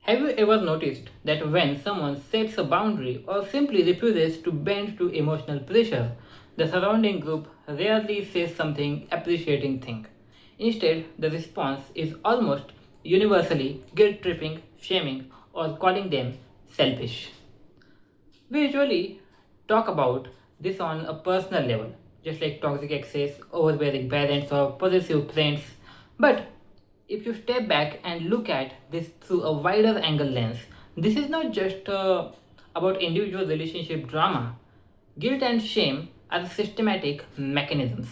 Have you ever noticed that when someone sets a boundary or simply refuses to bend to emotional pressure, the surrounding group rarely says something appreciating thing. Instead, the response is almost universally guilt tripping, shaming, or calling them selfish. We usually talk about this on a personal level, just like toxic exes, overbearing parents, or possessive friends. But if you step back and look at this through a wider angle lens, this is not just about individual relationship drama. Guilt and shame are systematic mechanisms.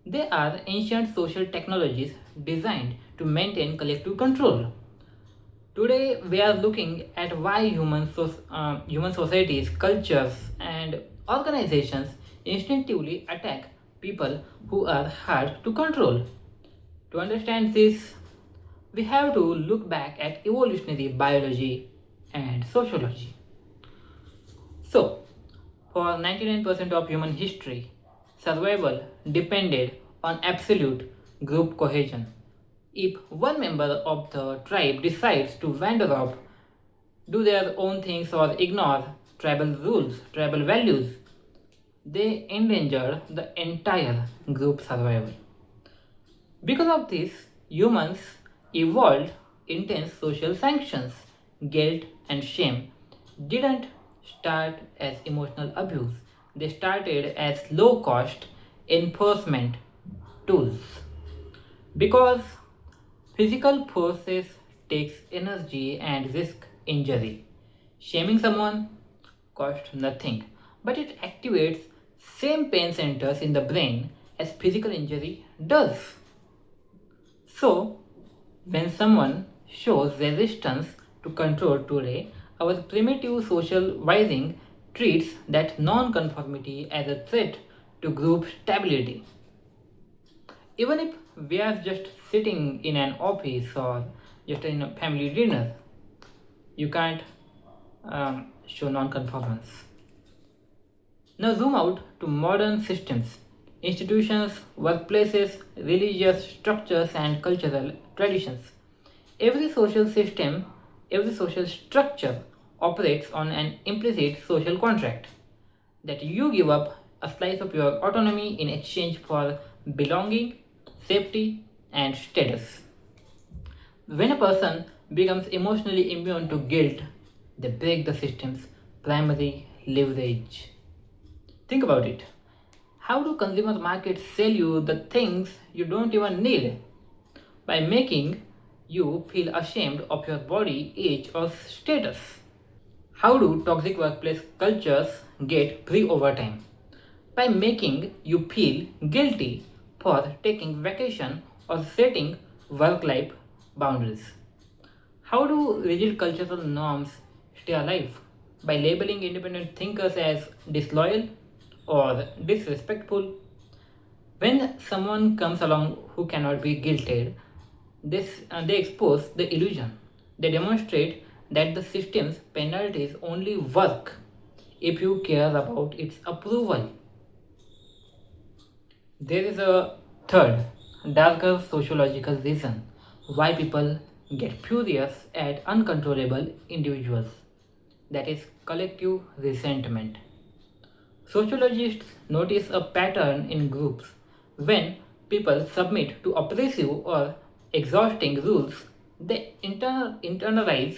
They are ancient social technologies designed to maintain collective control. Today, we are looking at why human societies, cultures, and organizations instinctively attack people who are hard to control. To understand this, we have to look back at evolutionary biology and sociology. So, for 99% of human history, survival depended on absolute group cohesion. If one member of the tribe decides to wander off, do their own things, or ignore tribal rules, tribal values, they endanger the entire group survival. Because of this, humans evolved intense social sanctions. Guilt and shame didn't start as emotional abuse, they started as low cost enforcement tools. Because physical forces takes energy and risk injury. Shaming someone costs nothing, but it activates same pain centers in the brain as physical injury does. So, when someone shows resistance to control today, our primitive social wiring treats that non-conformity as a threat to group stability. Even if we are just sitting in an office or just in a family dinner, you can't show non-conformance. Now zoom out to modern systems, institutions, workplaces, religious structures, and cultural traditions. Every social system, every social structure operates on an implicit social contract that you give up a slice of your autonomy in exchange for belonging, safety, and status. When a person becomes emotionally immune to guilt, they break the system's primary leverage. Think about it. How do consumer markets sell you the things you don't even need? By making you feel ashamed of your body, age, or status. How do toxic workplace cultures get free overtime? By making you feel guilty for taking vacation or setting work life boundaries. How do rigid cultural norms stay alive? By labeling independent thinkers as disloyal or disrespectful. When someone comes along who cannot be guilted, they expose the illusion. They demonstrate that the system's penalties only work if you care about its approval. There is a third, darker sociological reason why people get furious at uncontrollable individuals, that is, collective resentment. Sociologists notice a pattern in groups. When people submit to oppressive or exhausting rules, they internalize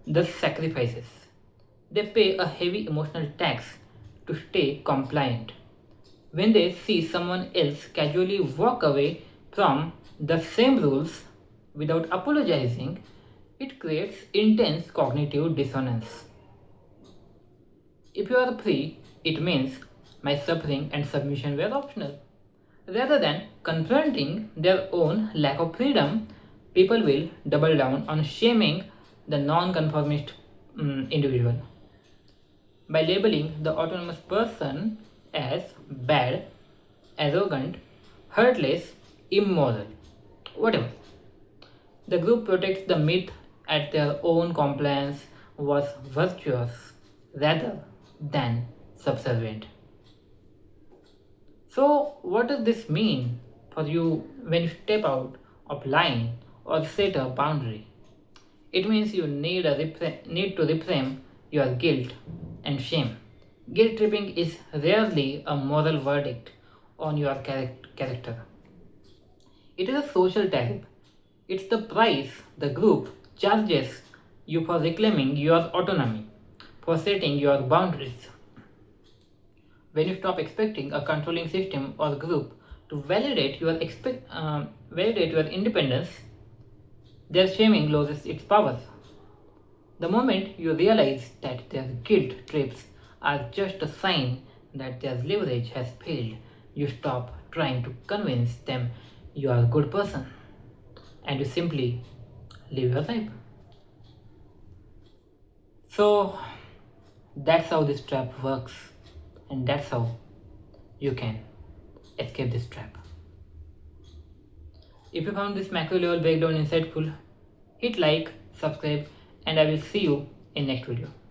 the sacrifices. They pay a heavy emotional tax to stay compliant. When they see someone else casually walk away from the same rules without apologizing, it creates intense cognitive dissonance. If you are free, it means my suffering and submission were optional. Rather than confronting their own lack of freedom, people will double down on shaming the non-conformist individual. By labeling the autonomous person as bad, arrogant, heartless, immoral, whatever. The group protects the myth at their own compliance was virtuous rather than subservient. So, what does this mean for you when you step out of line or set a boundary? It means you need to reframe your guilt and shame. Guilt tripping is rarely a moral verdict on your character. It is a social tariff. It's the price the group charges you for reclaiming your autonomy, for setting your boundaries. When you stop expecting a controlling system or group to validate your independence, their shaming loses its power. The moment you realize that their guilt trips are just a sign that their leverage has failed, you stop trying to convince them you are a good person and you simply live your life. So that's how this trap works, and that's how you can escape this trap. If you found this macro level breakdown insightful, hit like, subscribe, and I will see you in next video.